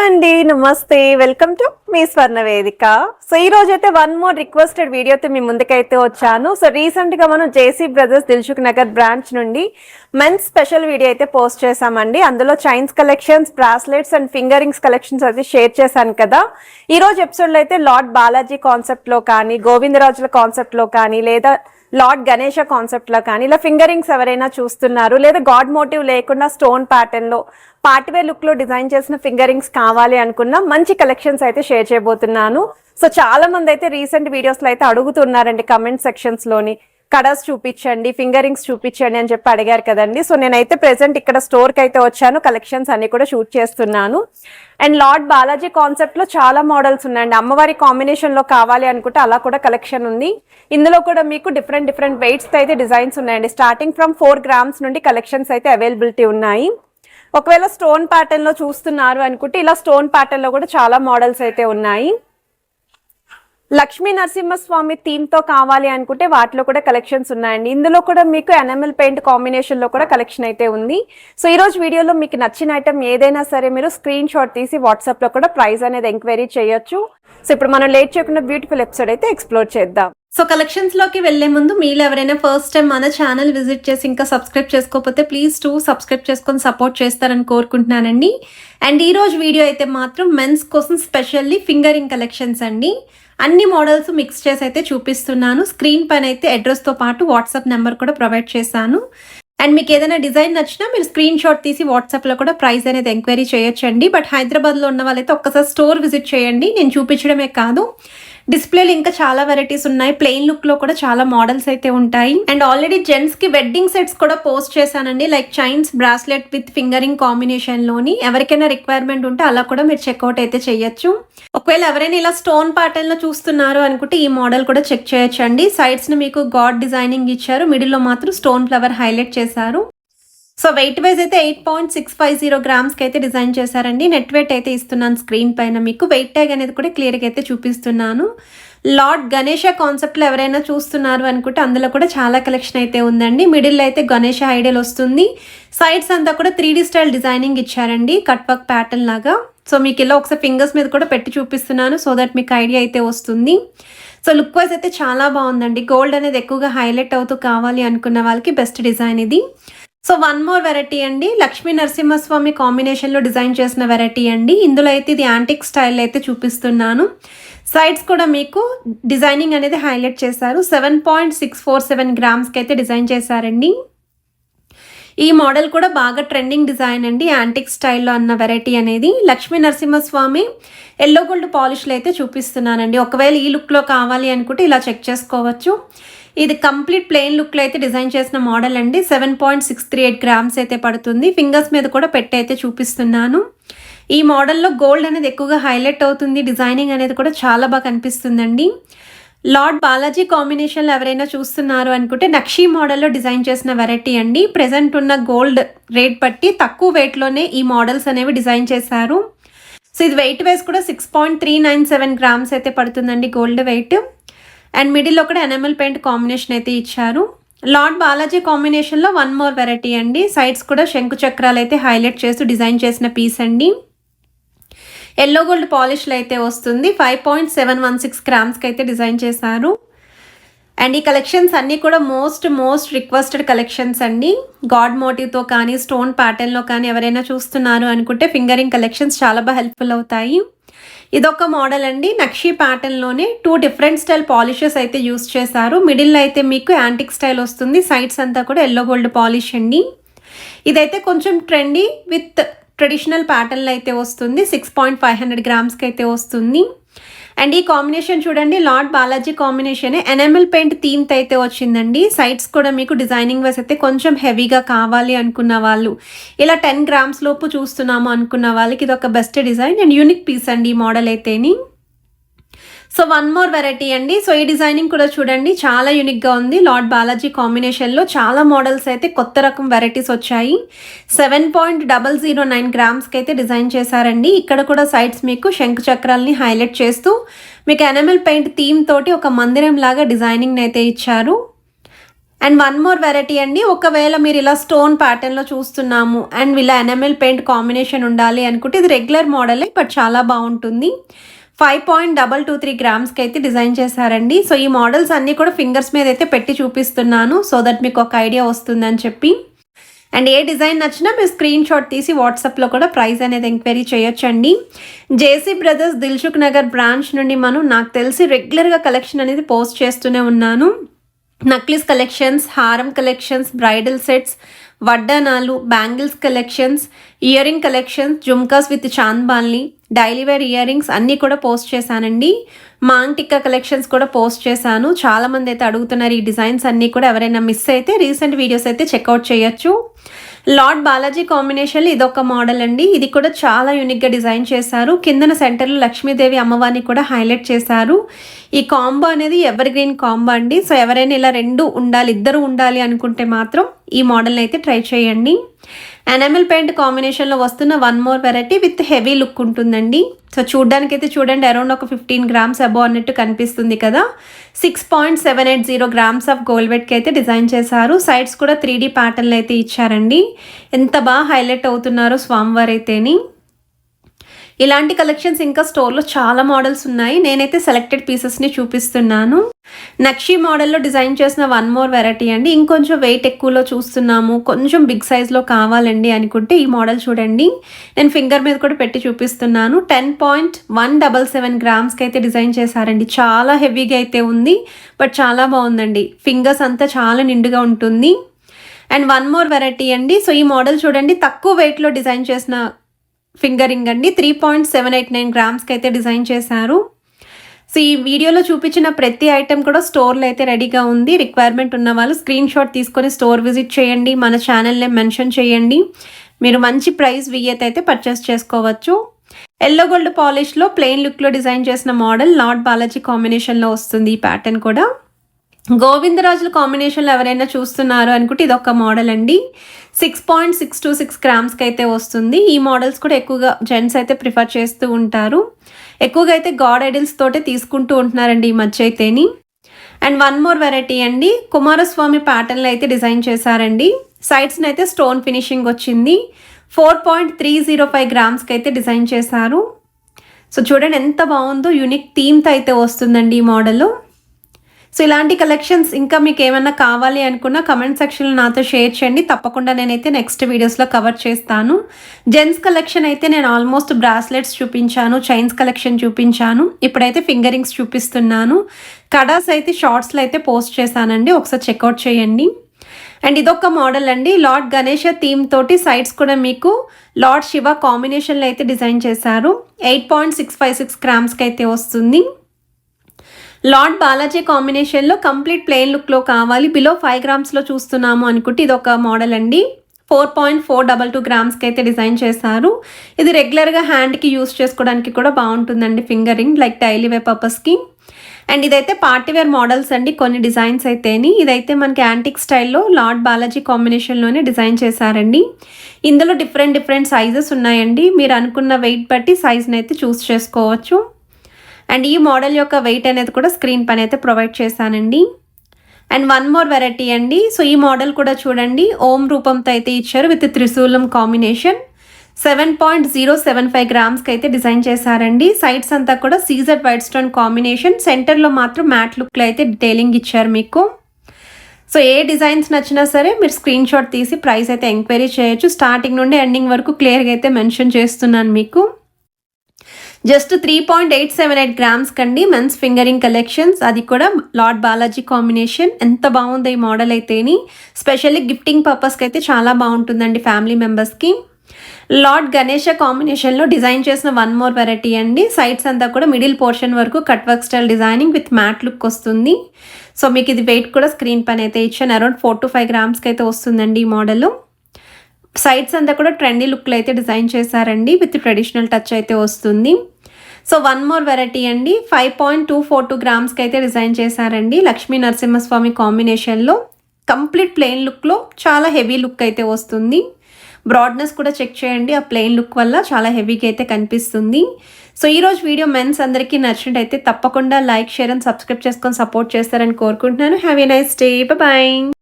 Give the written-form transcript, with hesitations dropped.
అండి, నమస్తే. Welcome to me స్వర్ణ వేదిక. సో ఈ రోజు అయితే వన్ మోర్ రిక్వెస్టెడ్ వీడియోతో మీ ముందుకైతే వచ్చాను. సో రీసెంట్ గా మనం జేసీ బ్రదర్స్ దిల్సుఖ్ నగర్ బ్రాంచ్ నుండి మెన్స్ స్పెషల్ వీడియో అయితే పోస్ట్ చేసామండి. అందులో chains collections, bracelets and finger rings collections అయితే షేర్ చేశాను కదా. ఈ రోజు ఎపిసోడ్ లో అయితే లార్డ్ బాలాజీ కాన్సెప్ట్ లో కానీ, గోవిందరాజుల కాన్సెప్ట్ లో కానీ, లేదా లార్డ్ గణేష కాన్సెప్ట్ లో కానీ, ఇలా ఫింగరింగ్స్ ఎవరైనా చూస్తున్నారు, లేదా గాడ్ మోటివ్ లేకుండా స్టోన్ ప్యాటర్న్ లో పార్టీవేర్ లుక్ లో డిజైన్ చేసిన ఫింగరింగ్స్ కావాలి అనుకున్న మంచి కలెక్షన్స్ అయితే షేర్ చేయబోతున్నాను. సో చాలా మంది అయితే రీసెంట్ వీడియోస్ లో అయితే అడుగుతున్నారండి కమెంట్ సెక్షన్స్ లోని, కడస్ చూపించండి, ఫింగరింగ్స్ చూపించండి అని చెప్పి అడిగారు కదండి. సో నేనైతే ప్రెసెంట్ ఇక్కడ స్టోర్ కి అయితే వచ్చాను, కలెక్షన్స్ అన్ని కూడా షూట్ చేస్తున్నాను. అండ్ లార్డ్ బాలాజీ కాన్సెప్ట్ లో చాలా మోడల్స్ ఉన్నాయండి. అమ్మవారి కాంబినేషన్ లో కావాలి అనుకుంటే అలా కూడా కలెక్షన్ ఉంది. ఇందులో కూడా మీకు డిఫరెంట్ వెయిట్స్ తో అయితే డిజైన్స్ ఉన్నాయండి. స్టార్టింగ్ ఫ్రమ్ 4 grams నుండి కలెక్షన్స్ అయితే అవైలబిలిటీ ఉన్నాయి. ఒకవేళ స్టోన్ ప్యాటర్న్ లో చూస్తున్నారు అనుకుంటే ఇలా స్టోన్ ప్యాటర్న్ లో కూడా చాలా మోడల్స్ అయితే ఉన్నాయి. లక్ష్మీ నరసింహస్వామి థీమ్ తో కావాలి అనుకుంటే వాటిలో కూడా కలెక్షన్స్ ఉన్నాయండి. ఇందులో కూడా మీకు ఎనామిల్ పెయింట్ కాంబినేషన్ లో కూడా కలెక్షన్ అయితే ఉంది. సో ఈ రోజు వీడియోలో మీకు నచ్చిన ఐటమ్ ఏదైనా సరే మీరు స్క్రీన్ షాట్ తీసి వాట్సాప్ లో కూడా ప్రైస్ అనేది ఎంక్వైరీ చేయొచ్చు. సో ఇప్పుడు మనం లేట్ చేయకుండా బ్యూటిఫుల్ ఎపిసోడ్ అయితే ఎక్స్ప్లోర్ చేద్దాం. సో కలెక్షన్స్ లోకి వెళ్లే ముందు మీరు ఎవరైనా ఫస్ట్ టైం మన ఛానల్ విజిట్ చేసి ఇంకా సబ్స్క్రైబ్ చేసుకోకపోతే ప్లీజ్ సబ్స్క్రైబ్ చేసుకొని సపోర్ట్ చేస్తారని కోరుకుంటున్నానండి. అండ్ ఈ రోజు వీడియో అయితే మాత్రం మెన్స్ కోసం స్పెషల్లీ ఫింగరింగ్ కలెక్షన్స్ అండి. అన్ని మోడల్స్ మిక్స్ చేసి అయితే చూపిస్తున్నాను. స్క్రీన్ పైన అయితే అడ్రస్ తో పాటు వాట్సాప్ నెంబర్ కూడా ప్రొవైడ్ చేశాను. అండ్ మీకు ఏదైనా డిజైన్ నచ్చినా మీరు స్క్రీన్ షాట్ తీసి వాట్సాప్ లో కూడా ప్రైస్ అనేది ఎంక్వైరీ చేయొచ్చండి. బట్ హైదరాబాద్ లో ఉన్న వాళ్ళైతే ఒక్కసారి స్టోర్ విజిట్ చేయండి. నేను చూపించడమే కాదు, డిస్ప్లేలో ఇంకా చాలా వెరైటీస్ ఉన్నాయి. ప్లెయిన్ లుక్ లో కూడా చాలా మోడల్స్ అయితే ఉంటాయి. అండ్ ఆల్రెడీ జెంట్స్ కి వెడ్డింగ్ సెట్స్ కూడా పోస్ట్ చేశానండి, like chains, bracelet with fingering combination లోని. ఎవరికైనా రిక్వైర్మెంట్ ఉంటే అలా కూడా మీరు చెక్అవుట్ అయితే చేయొచ్చు. ఒకవేళ ఎవరైనా ఇలా స్టోన్ ప్యాటర్న్ లో చూస్తున్నారు అనుకుంటే ఈ మోడల్ కూడా చెక్ చేయొచ్చు అండి. సైడ్స్ ని మీకు గాడ్ డిజైనింగ్ ఇచ్చారు, మిడిల్ లో మాత్రం స్టోన్ ఫ్లవర్ హైలైట్ చేశారు. సో వెయిట్ వైజ్ అయితే 8.650 grams కి అయితే డిజైన్ చేశారండి. నెట్ వెయిట్ అయితే ఇస్తున్నాను స్క్రీన్ పైన. మీకు వెయిట్ ట్యాగ్ అనేది కూడా క్లియర్గా అయితే చూపిస్తున్నాను. లార్డ్ గణేష కాన్సెప్ట్లో ఎవరైనా చూస్తున్నారు అనుకుంటే అందులో కూడా చాలా కలెక్షన్ అయితే ఉందండి. మిడిల్ అయితే గణేష ఐడియల్ వస్తుంది. సైడ్స్ అంతా కూడా 3D స్టైల్ డిజైనింగ్ ఇచ్చారండి, కట్ వర్క్ ప్యాటర్న్ లాగా. సో మీకు ఇలా ఒకసారి ఫింగర్స్ మీద కూడా పెట్టి చూపిస్తున్నాను సో దట్ మీకు ఐడియా అయితే వస్తుంది. సో లుక్ వైజ్ అయితే చాలా బాగుందండి. గోల్డ్ అనేది ఎక్కువగా హైలైట్ అవుతూ కావాలి అనుకున్న వాళ్ళకి బెస్ట్ డిజైన్ ఇది. సో వన్ మోర్ వెరైటీ అండి, లక్ష్మీ నరసింహస్వామి కాంబినేషన్లో డిజైన్ చేసిన వెరైటీ అండి. ఇందులో అయితే ఇది యాంటిక్ స్టైల్ అయితే చూపిస్తున్నాను. సైడ్స్ కూడా మీకు డిజైనింగ్ అనేది హైలైట్ చేశారు. 7.647 grams కి అయితే డిజైన్ చేశారండి. ఈ మోడల్ కూడా బాగా ట్రెండింగ్ డిజైన్ అండి, యాంటిక్ స్టైల్లో అన్న వెరైటీ అనేది. లక్ష్మీ నరసింహస్వామి ఎల్లో గోల్డ్ పాలిష్లో అయితే చూపిస్తున్నానండి. ఒకవేళ ఈ లుక్లో కావాలి అనుకుంటే ఇలా చెక్ చేసుకోవచ్చు. ఇది కంప్లీట్ ప్లెయిన్ లుక్లో అయితే డిజైన్ చేసిన మోడల్ అండి. 7.638 grams అయితే పడుతుంది. ఫింగర్స్ మీద కూడా పెట్టి అయితే చూపిస్తున్నాను. ఈ మోడల్లో గోల్డ్ అనేది ఎక్కువగా హైలైట్ అవుతుంది, డిజైనింగ్ అనేది కూడా చాలా బాగా కనిపిస్తుందండి. లార్డ్ బాలాజీ కాంబినేషన్లో ఎవరైనా చూస్తున్నారు అనుకుంటే నక్షీ మోడల్లో డిజైన్ చేసిన వెరైటీ అండి. ప్రెజెంట్ ఉన్న గోల్డ్ రేట్ బట్టి తక్కువ వెయిట్లోనే ఈ మోడల్స్ అనేవి డిజైన్ చేశారు. సో ఇది వెయిట్ వైజ్ కూడా 6.397 grams అయితే పడుతుందండి గోల్డ్ వెయిట్. అండ్ మిడిల్లో కూడా ఎనామిల్ పెయింట్ కాంబినేషన్ అయితే ఇచ్చారు. లార్డ్ బాలాజీ కాంబినేషన్లో వన్ మోర్ వెరైటీ అండి. సైడ్స్ కూడా శంకు చక్రాలు అయితే హైలైట్ చేస్తూ డిజైన్ చేసిన పీస్ అండి. ఎల్లో గోల్డ్ పాలిష్లో అయితే వస్తుంది. 5.716 grams కి అయితే డిజైన్ చేశారు. అండ్ ఈ కలెక్షన్స్ అన్నీ కూడా మోస్ట్ రిక్వెస్టెడ్ కలెక్షన్స్ అండి. గాడ్ మోటివ్తో కానీ, స్టోన్ ప్యాటర్న్లో కానీ ఎవరైనా చూస్తున్నారు అనుకుంటే ఫింగరింగ్ కలెక్షన్స్ చాలా బాగా హెల్ప్ఫుల్ అవుతాయి. ఇదొక మోడల్ అండి, నక్షీ ప్యాటర్న్లోనే 2 different స్టైల్ పాలిషెస్ అయితే యూస్ చేశారు. మిడిల్ అయితే మీకు యాంటిక్ స్టైల్ వస్తుంది. సైడ్స్ అంతా కూడా ఎల్లో గోల్డ్ పాలిష్ అండి. ఇదైతే కొంచెం ట్రెండీ విత్ ట్రెడిషనల్ ప్యాటర్న్లో అయితే వస్తుంది. 6.500 grams కి అయితే వస్తుంది. అండ్ ఈ కాంబినేషన్ చూడండి, lord Balaji combination enamel paint థీమ్తో అయితే వచ్చిందండి. సైడ్స్ కూడా మీకు డిజైనింగ్ వైస్ అయితే కొంచెం హెవీగా కావాలి అనుకున్న వాళ్ళు, ఇలా 10 grams లోపు చూస్తున్నాము అనుకున్న వాళ్ళకి ఇది ఒక best design and unique piece అండి ఈ మోడల్ అయితేని. సో వన్ మోర్ వెరైటీ అండి. సో ఈ డిజైనింగ్ కూడా చూడండి చాలా యూనిక్గా ఉంది. లార్డ్ బాలాజీ కాంబినేషన్లో చాలా మోడల్స్ అయితే కొత్త రకం వెరైటీస్ వచ్చాయి. 7.009 grams కి అయితే డిజైన్ చేశారండి. ఇక్కడ కూడా సైడ్స్ మీకు శంకు చక్రాలని హైలైట్ చేస్తూ మీకు ఎనామిల్ పెయింట్ థీమ్ తోటి ఒక మందిరం లాగా డిజైనింగ్ అయితే ఇచ్చారు. అండ్ వన్ మోర్ వెరైటీ అండి, ఒకవేళ మీరు ఇలా స్టోన్ ప్యాటర్న్లో చూస్తున్నాము అండ్ ఇలా ఎనామెల్ పెయింట్ కాంబినేషన్ ఉండాలి అనుకుంటే ఇది రెగ్యులర్ మోడలే బట్ చాలా బాగుంటుంది. 5.223 గ్రామ్స్కి అయితే డిజైన్ చేశారండి. సో ఈ మోడల్స్ అన్నీ కూడా ఫింగర్స్ మీద అయితే పెట్టి చూపిస్తున్నాను సో దట్ మీకు ఒక ఐడియా వస్తుందని చెప్పి. అండ్ ఏ డిజైన్ నచ్చినా మీరు స్క్రీన్ షాట్ తీసి వాట్సాప్లో కూడా ప్రైస్ అనేది ఎంక్వైరీ చేయొచ్చండి. JC brothers Dilsukhnagar branch నుండి నాకు తెలిసి రెగ్యులర్గా కలెక్షన్ అనేది పోస్ట్ చేస్తూనే ఉన్నాను. నక్లీస్ కలెక్షన్స్, హారం కలెక్షన్స్, బ్రైడల్ సెట్స్, వడ్డానాలు, bangles collections, earring collections, jhumkas with చాంద్బాల్ని, డైలీ వేర్ ఇయర్ రింగ్స్ అన్నీ కూడా పోస్ట్ చేశానండి. మాంగ్ టిక్కా కలెక్షన్స్ కూడా పోస్ట్ చేశాను. చాలామంది అయితే అడుగుతున్నారు ఈ డిజైన్స్ అన్నీ కూడా. ఎవరైనా మిస్ అయితే రీసెంట్ వీడియోస్ అయితే చెక్అవుట్ చేయొచ్చు. లార్డ్ బాలాజీ కాంబినేషన్లో ఇదొక మోడల్ అండి. ఇది కూడా చాలా యూనిక్గా డిజైన్ చేశారు. కిందన సెంటర్లో లక్ష్మీదేవి అమ్మవారిని కూడా హైలైట్ చేశారు. ఈ కాంబో అనేది ఎవర్ గ్రీన్ కాంబో అండి. సో ఎవరైనా ఇలా ఇద్దరు ఉండాలి అనుకుంటే మాత్రం ఈ మోడల్ని అయితే ట్రై చేయండి. ఎనామెల్ పెయింట్ కాంబినేషన్లో వస్తున్న one more variety with heavy look ఉంటుందండి. సో చూడ్డానికైతే చూడండి అరౌండ్ ఒక 15 గ్రామ్స్ అబో అన్నట్టు కనిపిస్తుంది కదా. 6.780 గ్రామ్స్ ఆఫ్ గోల్డ్ వెట్కి అయితే డిజైన్ చేశారు. సైడ్స్ కూడా 3D ప్యాటర్న్లు అయితే ఇచ్చారండి. ఎంత బాగా హైలైట్ అవుతున్నారో స్వామివారు అయితేని. ఇలాంటి కలెక్షన్స్ ఇంకా స్టోర్లో చాలా మోడల్స్ ఉన్నాయి. నేనైతే సెలెక్టెడ్ పీసెస్ని చూపిస్తున్నాను. నక్షి మోడల్లో డిజైన్ చేసిన వన్ మోర్ వెరైటీ అండి. ఇంకొంచెం వెయిట్ ఎక్కువలో చూస్తున్నాము, కొంచెం బిగ్ సైజ్లో కావాలండి అనుకుంటే ఈ మోడల్ చూడండి. నేను ఫింగర్ మీద కూడా పెట్టి చూపిస్తున్నాను. 10.177 గ్రామ్స్కి అయితే డిజైన్ చేశారండి. చాలా హెవీగా అయితే ఉంది బట్ చాలా బాగుందండి. ఫింగర్స్ అంతా చాలా నిండుగా ఉంటుంది. అండ్ వన్ మోర్ వెరైటీ అండి. సో ఈ మోడల్ చూడండి, తక్కువ వెయిట్లో డిజైన్ చేసిన ఫింగరింగ్ అండి. 3.789 గ్రామ్స్కి అయితే డిజైన్ చేశారు. సో ఈ వీడియోలో చూపించిన ప్రతి ఐటెం కూడా స్టోర్లో అయితే రెడీగా ఉంది. రిక్వైర్మెంట్ ఉన్న వాళ్ళు స్క్రీన్ షాట్ తీసుకొని స్టోర్ విజిట్ చేయండి. మన ఛానల్ని మెన్షన్ చేయండి. మీరు మంచి ప్రైస్ అయితే పర్చేస్ చేసుకోవచ్చు. ఎల్లో గోల్డ్ పాలిష్లో ప్లెయిన్ లుక్లో డిజైన్ చేసిన మోడల్ లార్డ్ బాలాజీ కాంబినేషన్లో వస్తుంది. ఈ ప్యాటర్న్ కూడా గోవిందరాజుల కాంబినేషన్లో ఎవరైనా చూస్తున్నారు అనుకుంటే ఇదొక మోడల్ అండి. 6.626 గ్రామ్స్కి అయితే వస్తుంది. ఈ మోడల్స్ కూడా ఎక్కువగా జెంట్స్ అయితే ప్రిఫర్ చేస్తూ ఉంటారు. ఎక్కువగా అయితే గాడ్ ఐడల్స్ తోటే తీసుకుంటూ ఉంటున్నారండి ఈ మధ్య అయితేని. అండ్ వన్ మోర్ వెరైటీ అండి, కుమారస్వామి ప్యాటర్న్లో అయితే డిజైన్ చేశారండి. సైడ్స్ని అయితే స్టోన్ ఫినిషింగ్ వచ్చింది. 4.305 గ్రామ్స్కి అయితే డిజైన్ చేశారు. సో చూడండి ఎంత బాగుందో, యూనిక్ థీమ్తో అయితే వస్తుందండి ఈ మోడల్. సో ఇలాంటి కలెక్షన్స్ ఇంకా మీకు ఏమైనా కావాలి అనుకున్నా కమెంట్ సెక్షన్లో నాతో షేర్ చేయండి. తప్పకుండా నేనైతే నెక్స్ట్ వీడియోస్లో కవర్ చేస్తాను. జెంట్స్ కలెక్షన్ అయితే నేను ఆల్మోస్ట్ బ్రాస్లెట్స్ చూపించాను, చైన్స్ కలెక్షన్ చూపించాను. ఇప్పుడైతే ఫింగరింగ్స్ చూపిస్తున్నాను. కడాస్ అయితే షార్ట్స్లో అయితే పోస్ట్ చేశానండి, ఒకసారి చెక్అవుట్ చేయండి. అండ్ ఇదొక మోడల్ అండి, లార్డ్ గణేష థీమ్ తోటి సైడ్స్ కూడా మీకు లార్డ్ శివ కాంబినేషన్లో అయితే డిజైన్ చేశారు. 8.656 గ్రామ్స్కి అయితే వస్తుంది. లార్డ్ బాలాజీ కాంబినేషన్లో కంప్లీట్ ప్లెయిన్ లుక్లో కావాలి, బిలో 5 గ్రామ్స్లో చూస్తున్నాము అనుకుంటే ఇదొక మోడల్ అండి. 4.422 గ్రామ్స్కి అయితే డిజైన్ చేశారు. ఇది రెగ్యులర్గా హ్యాండ్కి యూస్ చేసుకోవడానికి కూడా బాగుంటుందండి, ఫింగరింగ్ లైక్ డైలీ వేర్ పర్పస్కి. అండ్ ఇదైతే పార్టీవేర్ మోడల్స్ అండి, కొన్ని డిజైన్స్ అయితేని. ఇదైతే మనకి యాంటిక్ స్టైల్లో లార్డ్ బాలాజీ కాంబినేషన్లోనే డిజైన్ చేశారండి. ఇందులో డిఫరెంట్ సైజెస్ ఉన్నాయండి. మీరు అనుకున్న వెయిట్ బట్టి సైజ్ని అయితే చూస్ చేసుకోవచ్చు. అండ్ ఈ మోడల్ యొక్క వెయిట్ అనేది కూడా స్క్రీన్ పైన అయితే ప్రొవైడ్ చేశానండి. అండ్ వన్ మోర్ వెరైటీ అండి. సో ఈ మోడల్ కూడా చూడండి, ఓం రూపంతో అయితే ఇచ్చారు విత్ త్రిశూలం కాంబినేషన్. 7.075 గ్రామ్స్కి అయితే డిజైన్ చేశారండి. సైడ్స్ అంతా కూడా సీజర్ వైట్ స్టోన్ కాంబినేషన్, సెంటర్లో మాత్రం మ్యాట్ లుక్లో అయితే డీటెయిలింగ్ ఇచ్చారు మీకు. సో ఏ డిజైన్స్ నచ్చినా సరే మీరు స్క్రీన్ షాట్ తీసి ప్రైస్ అయితే ఎంక్వైరీ చేయొచ్చు. స్టార్టింగ్ నుండి ఎండింగ్ వరకు క్లియర్గా అయితే మెన్షన్ చేస్తున్నాను మీకు. జస్ట్ 3.878 గ్రామ్స్ కండి మెన్స్ ఫింగరింగ్ కలెక్షన్స్, అది కూడా లార్డ్ బాలాజీ కాంబినేషన్. ఎంత బాగుంది ఈ మోడల్ అయితేని. స్పెషల్లీ గిఫ్టింగ్ పర్పస్కి అయితే చాలా బాగుంటుందండి ఫ్యామిలీ మెంబర్స్కి. లార్డ్ గణేష కాంబినేషన్లో డిజైన్ చేసిన వన్ మోర్ వెరైటీ అండి. సైడ్స్ అంతా కూడా మిడిల్ పోర్షన్ వరకు cut work style designing with mat look వస్తుంది. సో మీకు ఇది వెయిట్ కూడా స్క్రీన్ పైన అయితే ఇచ్చాను, అరౌండ్ 4 to 5 గ్రామ్స్కి అయితే వస్తుందండి ఈ మోడల్. సైడ్స్ అంతా కూడా ట్రెండీ లుక్లో అయితే డిజైన్ చేశారండి, విత్ ట్రెడిషనల్ టచ్ అయితే వస్తుంది. సో వన్ మోర్ వెరైటీ అండి, 5.242 గ్రామ్స్కి అయితే డిజైన్ చేశారండి. లక్ష్మీ నరసింహస్వామి కాంబినేషన్లో కంప్లీట్ ప్లెయిన్ లుక్లో చాలా హెవీ లుక్ అయితే వస్తుంది. బ్రాడ్నెస్ కూడా చెక్ చేయండి, ఆ ప్లెయిన్ లుక్ వల్ల చాలా హెవీగా అయితే కనిపిస్తుంది. సో ఈరోజు వీడియో మెన్స్ అందరికీ నచ్చినట్టయితే తప్పకుండా లైక్, షేర్ అండ్ సబ్స్క్రైబ్ చేసుకొని సపోర్ట్ చేస్తారని కోరుకుంటున్నాను. Have a nice day, bye.